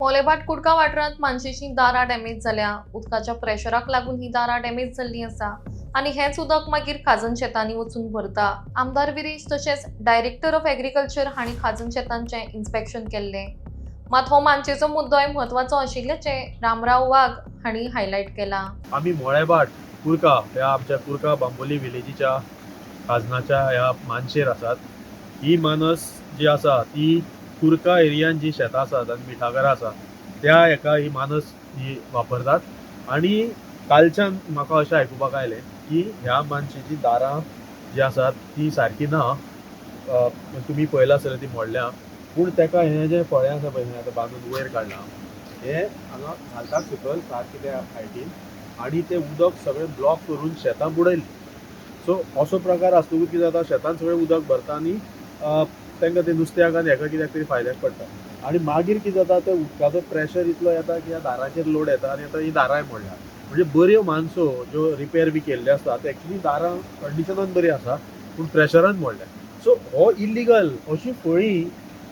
मोलेभाट कुडका वाठारांत मानशेची दारां डॅमेज जाल्या. उदकाच्या प्रेशराक लागून ही दारां डॅमेज जाल्लीं आसा आनी हेंच उदक मागीर खाजन शेतांनी वचून भरता. आमदार विरेश तशेंच डायरेक्टर ऑफ एग्रीकल्चर हांणी खाजन शेतांचें इन्स्पेक्शन केल्लें. मात हो मानशेचो मुद्दोय म्हत्वाचो आशिल्ल्याचें रामराव वाघ हांणी हायलायट केलां. आम्ही मोळेभाट कुरका ह्या आमच्या कुरका बांबोली विलेजीच्या खाजनाच्या ह्या मानशेर आसात. ही मानस जी आसा ती कुरका एरियान जी शेतां आसात आनी मिठागरां आसा त्या हेका ही मानस ही वापरतात. आनी कालच्यान म्हाका अशें आयकुपाक आयलें की ह्या मानशेची दारां जी आसात ती सारकी ना. तुमी पळयला आसतलें ती मोडल्या, पूण तेका हें जें फळें आसा पळय आतां बांदून वयर काडलां हें हांगा घालतात सकयल सारकें त्या हायटीन आनी तें उदक सगळें ब्लॉक करून शेतां बुडयली. सो असो प्रकार आसतकूच कितें जाता, शेतान सगळें उदक भरता आनी तांकां ते नुस्त्याक आनी हेका कित्याक तरी फायद्याक पडटा. आनी मागीर कितें जाता, त्या उदकाचो प्रेशर इतलो येता की ह्या दाराचेर लोड येता आनी आतां ही दारांय मोडल्या. म्हणजे बऱ्यो मानसो ज्यो रिपेर बी केल्ल्यो आसता ते एक्चुली दारां कंडिशनान बरी आसा पूण प्रेशरान मोडल्या. सो हो इल्लिगल. अशी फळी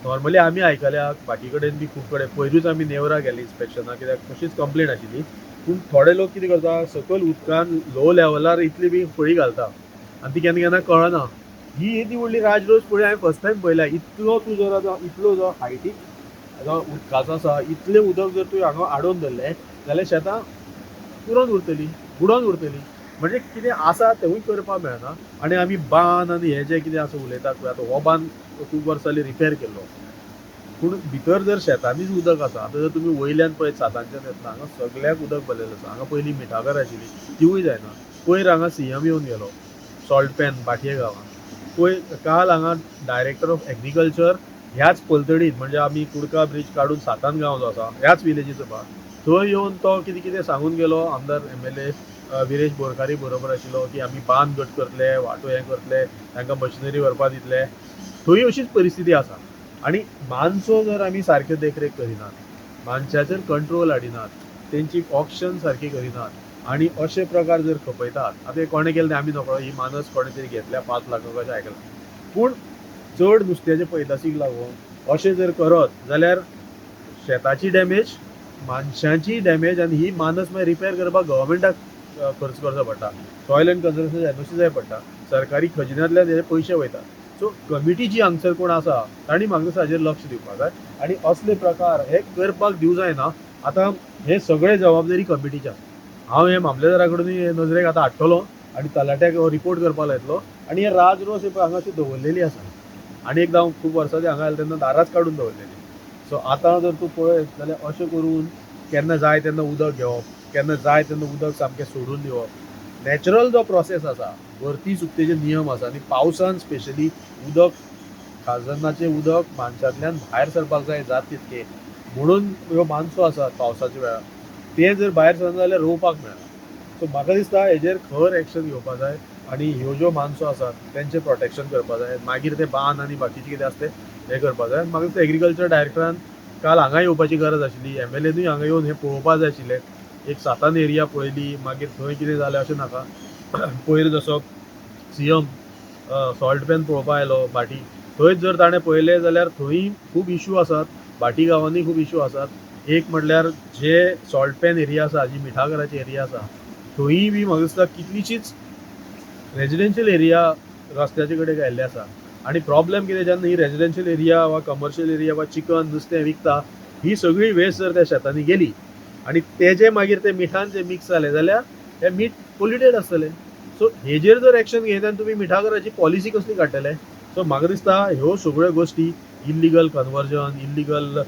नॉर्मली आमी आयकल्या बाकी कडेन बी खूब कडेन. पयरूच आमी नेवरा गेल्ली इन्स्पेक्शनाक, कित्याक तशीच कंप्लेन आशिल्ली. पूण थोडे लोक कितें करता, सकयल उदकान लो लेवलार इतली बी फळी घालता आनी ती केन्ना केन्ना कळना. ही येदी व्हडली राजरोस फळी हांवें फर्स्ट टायम पळयल्या. इतलो तूं जर आतां इतलो जो हायटीक जो उदकाचो आसा इतलें उदक जर तुवें हांगा आडोवन धरलें जाल्यार शेतां पुरोन उरतलीं, बुडोन उरतलीं. म्हणजे कितें आसा तेंवूय करपाक मेळना. आनी आमी बांद आनी हें जें कितें आसा उलयतात पळय, आतां हो बांद खूब वर्सांनी रिपेर केल्लो, पूण भितर जर शेतांनीच उदक आसा. आतां जर तुमी वयल्यान पळयत सातांच्यान येतना हांगा सगळ्याक उदक भरलेलें आसा. हांगा पयलीं मिठागर आशिल्ली तिवूय जायना. पयर हांगा सीएम येवन गेलो सॉल्ट पॅन बाटये गांवांत. काल हांगा डायरेक्टर ऑफ एग्रीकल्चर ह्याच पलतडीत, म्हणजे आमी कुडका ब्रीज काडून सातान गांव जो आसा ह्याच विलेजीचो पहा, थंय येवन तो कितें कितें सांगून गेलो. आमदार MLA विरेश बोरकारी बरोबर आशिल्लो की आमी बांद घट करतले, वाटो हें करतले, तांकां मशिनरी व्हरपा दितले. थंय अशीच परिस्थिती आसा. आनी मानसो जर आमी सारक्यो देखरेख करिनात, मानशाचेर कंट्रोल हाडिनात, तेंची ऑक्शन सारकी करिनात आनी अशे प्रकार जर खपयतात, आतां कोणें केलें तें आमी नकळो, ही मानस कोणें तरी घेतल्या 5 लाखाक अशें आयकलां. पूण चड नुस्त्याचे पैदासीक लागून अशें जर करत जाल्यार शेताची डॅमेज, मानशांची डॅमेज आनी ही मानस मागीर रिपेर करपाक गव्हर्मेंटाक खर्च करचो पडटा, सॉयल एंड कन्जर्वेशन एजन्सी जाय पडटा, सरकारी खजिन्यांतल्यान तेजे पयशे वयता. सो कमिटी जी हांगसर कोण आसा तांणी म्हाका दिसता हाजेर लक्ष दिवपाक जाय आनी असले प्रकार हे करपाक दिवं जायना. आतां हे सगळे जबाबदारी कमिटीची आसा. हांव हे मामलेदारा कडून नजरेक आतां हाडटलो आनी तलाट्याक रिपोर्ट करपाक लायतलो. आनी हे राजरोस हांगा अशी दवरलेली आसा. आनी एकदां हांव खूब वर्सांनी हांगा आयले तेन्ना दाराच काडून दवरलेली. सो आतां जर तूं पळयत जाल्यार अशें करून केन्ना जाय तेन्ना उदक घेवप, केन्ना जाय तेन्ना उदक सामकें सोडून दिवप. नॅचरल जो प्रोसेस आसा, भरती चुकतेचे नियम आसा आनी पावसान स्पेशली उदक, खाजनाचें उदक मानशांतल्यान भायर सरपाक जाय जात तितकें. म्हणून ह्यो मानसो आसात पावसाच्या वेळार ते जर भायर सरना जाल्यार रोवपाक मेळना. सो म्हाका दिसता हेजेर खर एक्शन घेवपाक जाय आनी ह्यो ज्यो मानसो आसात तेंचें प्रोटेक्शन करपाक जाय. मागीर ते बांद आनी बाकीचें कितें आसता तें हें करपाक जाय. म्हाका दिसता एग्रीकल्चर डायरेक्टरान काल हांगा येवपाची गरज आशिल्ली. MLAनूय हांगा येवन हें पळोवपाक जाय आशिल्लें. एक सातान एरिया पळयली, मागीर थंय कितें जालें अशें नाका. पयर जसो CM सॉल्ट पॅन पळोवपाक आयलो भाटी, थंयच जर ताणें पळयलें जाल्यार थंय खूब इश्यू आसात. भाटी गांवांनी खूब इश्यू आसात. एक म्हटल्यार जे सॉल्ट पॅन एरिया आसा, जी मिठागराची एरिया आसा, थंयय बी म्हाका दिसता कितलीशींच रेजिडेन्शियल एरिया रस्त्याचे कडेन आयिल्ले आसा. आनी प्रॉब्लेम कितें, जेन्ना ही रेजिडेन्शियल एरिया वा कमर्शियल एरिया वा चिकन नुस्तें विकता ही सगळी वेस्ट जर त्या शेतांनी गेली आनी तेजे मागीर ते मिठान जे मिक्स जालें जाल्यार हें मीठ पोल्युटेड आसतलें. सो हेजेर जर एक्शन घेयना आनी तुमी मिठागराची पॉलिसी कसली काडटले. सो म्हाका दिसता ह्यो सगळ्यो गोश्टी, illegal conversion, illegal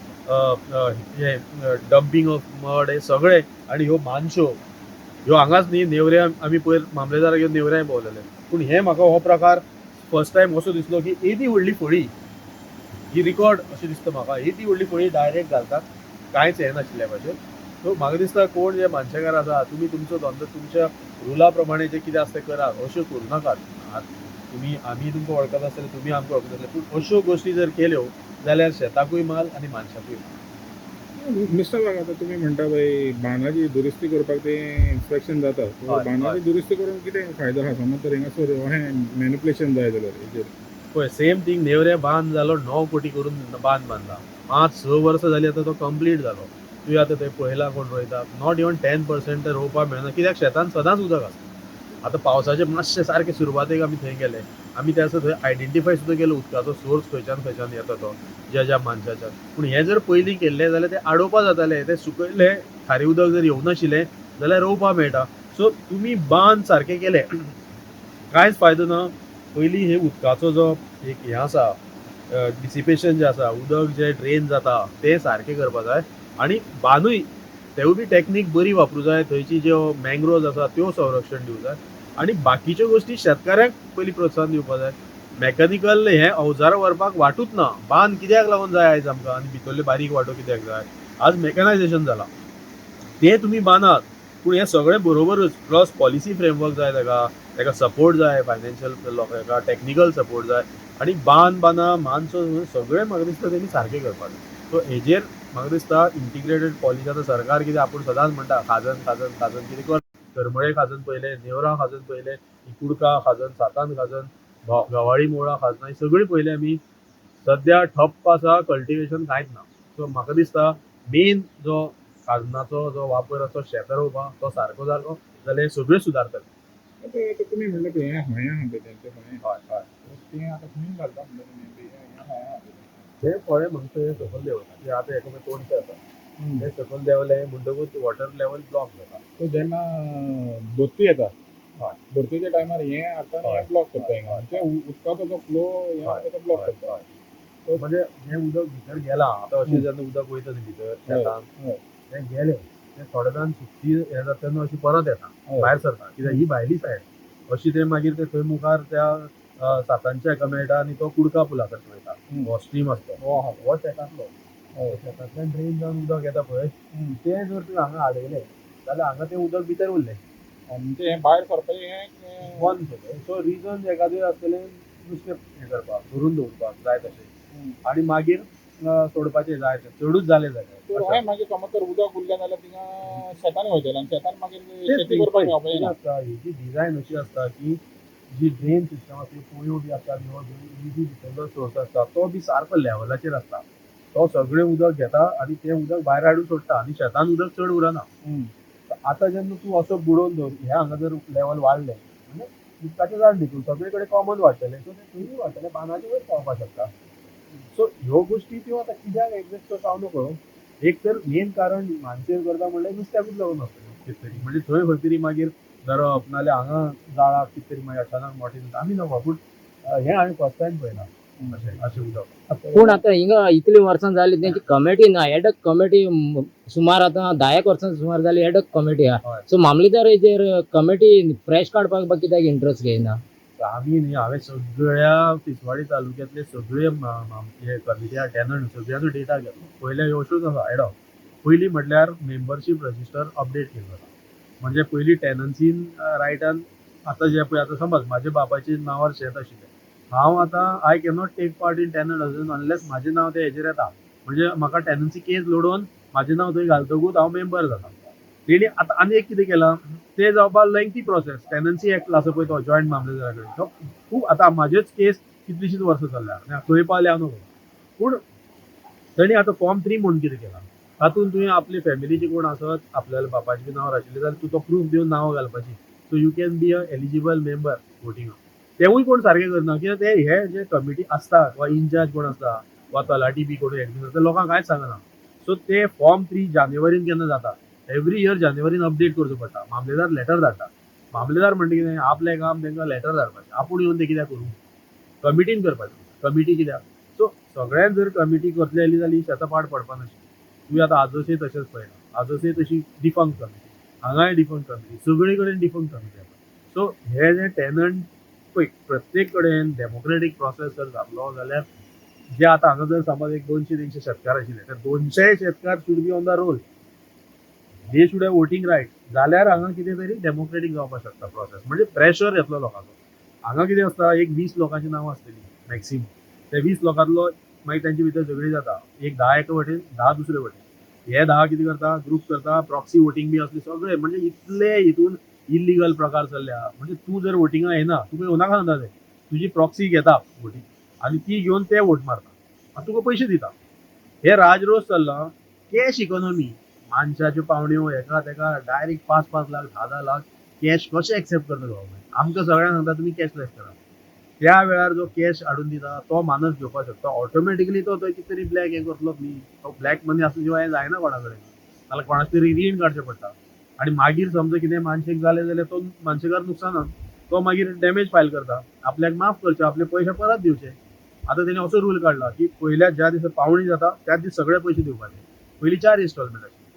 dumping of mud, हे सगळे आनी ह्यो मानश्यो ह्यो हांगाच न्ही, नेवऱ्या आमी पयर मामलेदाराक घेवन नेवऱ्याय भोंवलेले. पूण हे म्हाका हो प्रकार फर्स्ट टायम असो दिसलो की येदी व्हडली फळी ही रिकॉर्ड अशें दिसता म्हाका. येदी व्हडली फळी डायरेक्ट घालतात कांयच हें नाशिल्ल्या भशेन. सो म्हाका दिसता कोण जे मानशेकार आसा तुमी तुमचो धंदो तुमच्या रुला प्रमाणे जे कितें आसता तें करात, अश्यो करूं नाकात. तुमी आमी तुमकां वळखता आसतले, तुमी आमकां वळखता आसतले, पूण अश्यो गोश्टी जर केल्यो जाल्यार शेताकूय माल आनी मानशाकूय माल. मिस्टर वाघ, आता तुम्ही म्हणता भाई बांधाची दुरुस्ती करपाक ते इन्स्पेक्शन जाता, हय, बांधाची दुरुस्ती करून कितें फायदो आसा? समज तर हिंगासर अशें मॅनिपुलेशन जाय जाल्यार हेजेर पळय सेम थिंग नेवरे बांद जालो 9 कोटी करून बांद बांदला 5-6 वर्सां जालीं आतां तो कंप्लीट जालो. तुवें आतां थंय पळयलां कोण रोयता नॉट इवन 10% ते रोवपाक मेळना कित्याक शेतान सदांच उदक आसता. आतां पावसाचे मातशे सारके सुरवातेक आमी थंय गेले आमी त्या थंय आयडेंटिफाय सुद्दां केलो उदकाचो सोर्स खंयच्यान येता तो ज्या मनशाच्या. पूण हें जर पयलीं केल्लें जाल्यार तें आडोवपा जातालें तें सुकयलें खारें उदक जर येवनाशिल्लें जाल्यार रोवपा मेळटा. सो तुमी बांद सारके केले कांयच फायदो ना. पयलीं हे उदकाचो जो एक हें आसा डिसिपेशन जें आसा उदक जें ड्रेन जाता तें सारकें करपा जाय आनी बांदूय तेवूय बी टॅक्नीक बरी वापरूं जाय. थंयची ज्यो मँग्रोव्ज आसा त्यो संरक्षण दिवं जाय आनी बाकीच्यो गोश्टी शेतकाऱ्यांक पयलीं प्रोत्साहन दिवपा जाय. मॅकॅनिकल हे अवजारां व्हरपाक वाटूच ना. बांद कित्याक लागून जाय आयज आमकां आनी भितरल्यो बारीक वाटो कित्याक जाय. आज मॅकॅनायझेशन जालां तें तुमी बांदात पूण हें सगळें बरोबरच प्लस पॉलिसी फ्रेमवर्क जाय ताका सपोर्ट जाय फायनान्शियल लोकांका टॅक्निकल सपोर्ट जाय आनी बांद बांदा मानसो सगळें म्हाका दिसता तेणी सारकें करपाक जाय. सो हेजेर म्हाका दिसता इंटिग्रेटेड पॉलिसी आतां सरकार कितें आपूण सदांच म्हणटा खाजन कितें कर करमळे खाजन पयलें नेवरा खाजन पयलें कुडका खाजन सातान खाजन गवाळी मोळा खाजनां ही सगळीं पयलीं आमी सद्या ठप्प आसा कल्टिवेशन कांयच ना. सो म्हाका दिसता मेन जो खाजनाचो जो वापर आसा शेतां रोवपाक तो सारको जालो जाल्यार सगळें सुदारतलें. आता तुम्ही म्हणलं ते हें हय आहा तेंचे हय हय हय तें आतां खंय घालता म्हणटा तुमी हें हय आहा हे फळे म्हणटा ते सकयल देंवता जे आतां एका तोणचें आसा ते सकयल देंवले म्हणटकूच वॉटर लेवल ब्लॉक जाता. तो जेन्ना भरती येता हय भरतीच्या टायमार हें आता हें ब्लॉक करता हिंगा ते उदकाचो जो फ्लो हें तेका ब्लॉक करता. हय म्हणजे जें उदक भितर गेलां आतां अशें जेन्ना उदक वयता न्ही भितर शेतान हय तें गेलें तें थोडे जाण सुकती हें जाता तेन्ना अशी परत येता भायर सरता कित्याक ही भायली सायड अशी ते मागीर ते थंय मुखार त्या सातांच्या हेका मेळटा आनी तो कुडका पुला कडेन वयता. हो स्ट्रीम आसता हो शेतांतलो शेतांतल्यान ड्रेन जावन उदक येता पळय तें जर तुवें हांगा आडयलें जाल्यार हांगा तें उदक भितर उरलें म्हणजे हें भायर सरपाचें हें बंद केलें. सो रिजन एखादें आसतलें नुस्तें हें करपाक धरून दवरपाक जाय तशें आनी मागीर सोडपाचें जाय तें चडूच जालें तर जाल्यार हय मागीर समज तर उदक उरलें जाल्यार थिंगा शेतांनी वयतलें आनी शेतान मागीर तेच शेती न्ही, करपाक पळय, मेळपाचें कितें ना. आसता हेची डिझायन अशी आसता की जी ड्रेन सिस्टम आसा ती पोयो बी आसता किंवा जी भितरलो सोर्स आसता तो बी सारको लेवलाचेर आसता. तो सगळें उदक घेता आनी तें उदक भायर हाडून सोडटा आनी शेतान उदक चड उरना. आतां जेन्ना तूं असो बुडोवन दवर हे हांगा जर लेवल वाडलें म्हणजे उदकाचें झाड न्ही तूं सगळे कडेन कॉमन वाडटलें सो तें खंयूय वाडटलें बांदाचे वयर पावपाक शकता. सो ह्यो गोश्टी त्यो आतां कित्याक एग्जॅक्ट तो नकळो. एक तर मेन कारण मानसेर करता म्हणल्यार नुस्त्याकूच लागून आसतलें कितें तरी म्हणजे थंय खंय तरी मागीर धरप नाल्यार हांगा जाळाक कितें तरी मागीर अचानक मोठें जाता आमी नकळो पूण हें हांवें फस्ट टायम पळयलां अशें उदक. पूण आतां हिंगा इतली वर्सां जाली तेंची कमिटी ना एडक कमिटी सुमार आतां 10 वर्सां सुमार जाली एडक कमिटी आहा. हय सो मामलेदार हेजेर कमिटी फ्रेश काडपाक कित्याक इंट्रस्ट घेयना. आमी न्ही हांवें सगळ्या तिसवाडी तालुक्यांतले सगळे हे कमिट्या टॅनंट सगळ्यांचो डेटा घेतलो. पयले अश्योच आसा एडॉक. पयलीं म्हटल्यार मेंबरशीप रजिस्टर अपडेट केल्लो जाता म्हणजे पयलीं टॅनन्सीन रायटान आतां जे पळय आतां समज म्हाज्या बापाच्या नांवार शेत आशिल्लें हांव आतां I can not take part in tenant अजून अनलेस म्हाजें नांव ते हेजेर येता म्हणजे म्हाका टॅनन्सी केस लडोवन म्हाजें नांव थंय घालतकूच हांव मेंबर जाता. तेणी आतां आनी एक कितें केलां ते जावपाक लेंथी प्रोसेस टॅनन्सी एक्ट आसा पळय तो जॉयंट मामलेदारा कडेन तो खूब आतां म्हाजेच केस कितलीशींच वर्सां चल्ल्या खंय पावले हांव नकळो. पूण ताणी आतां फॉर्म 3 म्हणून कितें केलां तातूंत तुवें आपले फॅमिलीचे कोण आसत आपल्याल्या बापाचें बी नांव आशिल्लें जाल्यार तूं तो प्रूफ दिवन नांवां घालपाची so you can be a eligible member वोटिंगाक. तेवूय कोण सारकें करना कित्याक ते हे जे कमिटी आसता वा इनचार्ज कोण आसता वा तलाटी बी कोण एडमीन आसता लोकांक कांयच सांगना. सो ते फॉर्म 3 जानेवारीन केन्ना जाता एवरी इयर जानेवारीन अपडेट करचो पडटा. मामलेदार लेटर धाडटा. मामलेदार म्हणटा कितें आपलें काम तांकां लेटर धाडपाचें आपूण येवन तें कित्याक करूं कमिटीन करपाचें कमिटी कित्याक. सो सगळ्यांत जर कमिटी कसली आयली जाल्यार शेतां पाड पडपा नाशिल्ली. तुवें आतां आजोसे तशेंच पळयलां आजोसे तशी डिफंक कमिटी हांगाय डिफंक कमिटी सगळे कडेन डिफंक कमिटी आसा. सो हे जे टॅनंट पळय प्रत्येक कडेन डेमोक्रेटीक प्रोसेस जर जातलो जाल्यार जे आतां हांगा जर समज एक 200-300 शेतकार आशिल्ले तर 200 शेतकार should be on the roll they should have voting right जाल्यार हांगा कितें तरी डेमोक्रेटीक जावपाक शकता प्रोसेस म्हणजे प्रेशर येतलो लोकांचो. हांगा कितें आसता एक 20 लोकांची नांवां आसतलीं मॅक्सिमम ते 20 लोकांतलो मागीर तांचे भितर झगडी जाता एक 10 एका वटेन 10 दुसरे वटेन हे 10 कितें करता ग्रूप करता प्रॉक्सी वोटींग बी असले सगळे म्हणजे इतले हितून इल्लिगल प्रकार चल्ल्या म्हणजे तूं जर वोटिंगाक येना तुका येवनाका सांगता ते तुजी प्रॉक्सी घेता वोटींग आणि ती घेऊन ते वोट मारता आणि तुका पैसे दिता. हे राजरोस चल्ला. कॅश इकॉनॉमी, माणसाच्यो पावण्यो हेका तेका डायरेक्ट 5-5 लाख 10-10 लाख कॅश कशें एक्सेप्ट करता गव्हर्मेंट. आमकां सगळ्यांक सांगता तुमी कॅशलेस करा. त्या वेळार जो कॅश हाडून दिता तो माणूस घेवपाक शकता. ऑटोमॅटिकली तो कितें तरी ब्लॅक हे करतलोच न्ही. तो ब्लॅक मनी आसूं शिवाय जायना कोणा कडेन. नाल्यार कोणाक तरी रीण काडचें पडटा. आणि मागीर समजा कितें मानशेक जालें जाल्यार तो मानशेकार नुकसानान तो मागीर डॅमेज फायल करता. आपल्याक माफ करचे, आपले पयशे परत दिवचे. आता तेणे असो रूल काढला की पयल्या ज्या दिसा पावणी जाता त्याच दीस सगळे पयशे दिवपाचे. पयलीं 4 इन्स्टॉलमेंट आशिल्ले.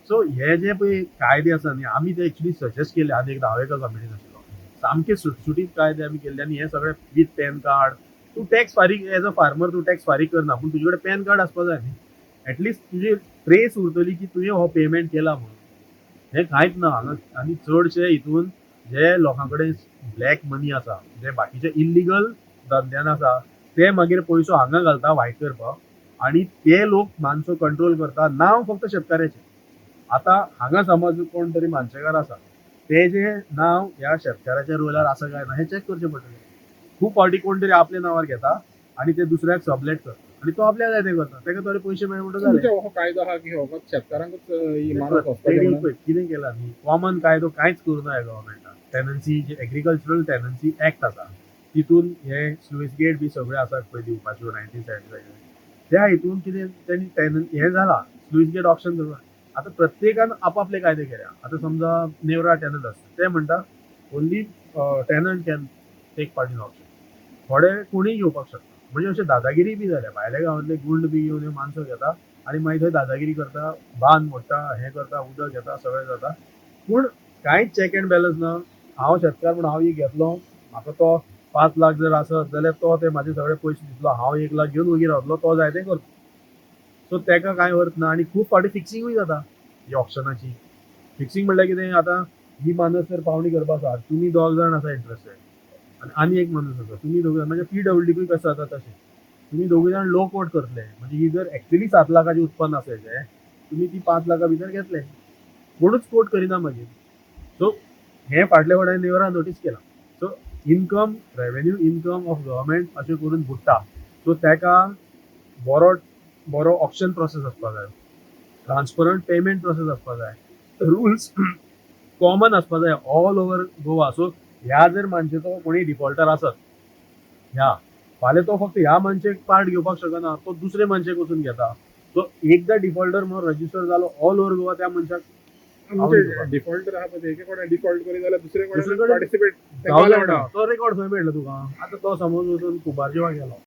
सो हे जे पळय कायदे आसा न्ही, आमी ते एक्चुली सजेस्ट केले. आनी एकदा हांव एका कमिटीन आशिल्लो. सामके सुटसुटीत कायदे आमी केल्ले आनी हे सगळे विथ पॅन कार्ड. तूं टॅक्स फारीक एज अ फार्मर तूं टॅक्स फारीक करना, पूण तुजे कडेन पॅन कार्ड आसपाक जाय न्ही. एटलिस्ट तुजी ट्रेस उरतली की तुवें हो पेमेंट केला म्हणून. हे कांयच ना हांगा. आनी चडशे हितून जे लोकां कडेन ब्लॅक मनी आसा, जे बाकीचे इल्लिगल धंद्यान आसा, ते मागीर पयसो हांगा घालता वायट करपाक आणि ते लोक माणसो कंट्रोल करता. नांव फक्त शेतकाऱ्याचें. आता हांगा समज कोण तरी मानशेकार आसा, तेजे नांव ह्या शेतकाराच्या रोलार आसा काय ना हें चॅक करचें पडटलें. खूब फावटी कोण तरी आपल्या नांवार घेता आनी ते दुसऱ्याक सबलेट करता आनी तो आपल्या जाय तें करता. ताका थोडे पयशे मेळ्ळे म्हणटा जालें. तुमच्या हो कायदो आहा की हो फक्त शेतकारांकूच ही मानस तेणी वचपाचें म्हणून? पळय कितें केलां न्ही, कॉमन कायदो कांयच करूं नये गव्हर्मेंटान. टेनन्सी जे एग्रीकल्चरल टेनन्सी एक्ट आसा तितून हे स्लुईस गेट बी सगळे आसात पळय दिवपाच्यो 1975 त्या हितून कितें तेणी हें जाला स्लुईस गेट ऑप्शन करता. आतां प्रत्येकान आपापले कायदे केल्या. आतां समजा नेवरा टेनंट आसा ते म्हणटा only tenant can take part in option. थोडे कोणीय घेवपाक शकता. म्हणजे अशें दादागिरी बी जाल्या. भायल्या गांवांतले गुंड बी घेवन हे माणसो घेता आनी मागीर थंय दादागिरी करता, बांद मोडटा, हें करता, उदक घेता, सगळें जाता. पूण कांयच चॅक एंड बॅलन्स ना. हांव शेतकार म्हूण हांव एक घेतलो, म्हाका तो 5 लाख जर आसत जाल्यार तो ते म्हाजे सगळे पयशे दितलो. हांव 1 लाख घेवन वगीर रावतलो, तो जाय तें करता. सो तेका कांय अर्थ ना. आनी खूब फावटी फिक्सिंगूय जाता ही ऑप्शनाची. फिक्सिंग म्हणल्यार कितें, आतां ही माणूस जर पावणी करपाक आसा, तुमी 2 जाण आसा इंट्रस्टेड आनी एक माणूस आसा, तुमी दोग म्हणजे PWDकूय कशें जाता तशें तुमी दोगूय जाण लो कोट करतले. म्हणजे ही जर एक्चुअली 7 लाखाची उत्पन्न आसत तुमी ती 5 लाखा भितर घेतले, कोणूच कोट करिना मागीर. सो हे फाटल्या वडार नेवरा नोटीस केला. So income revenue income of government अशें करून बुडटा. सो तेका बरो ऑप्शन प्रोसेस आसपाक जाय, ट्रान्सपरंट पेमेंट प्रोसेस आसपाक जाय, रुल्स कॉमन आसपाक जाय ऑल ओवर गोवा. सो ह्या जर मानशेचो कोणी डिफॉल्टर आसत ह्या फाल्यां तो फक्त ह्या मनशेक पार्ट घेवपाक शकना, तो दुसरे मनशेक वचून घेता. सो एकदा डिफॉल्टर म्हणून रजिस्टर जालो ऑल ओवर गोवा त्या मनशाक म्हणजे डिफॉल्टर आहा पळय एके कोणा डिफॉल्ट करी जाल्यार दुसरे दुसरे कोणाक कडेन पार्टिसिपेट जावं जायना. तो रेकॉर्ड खंय मेळटलो तुका. आतां तो समज वचून कुबारजीवा गेलो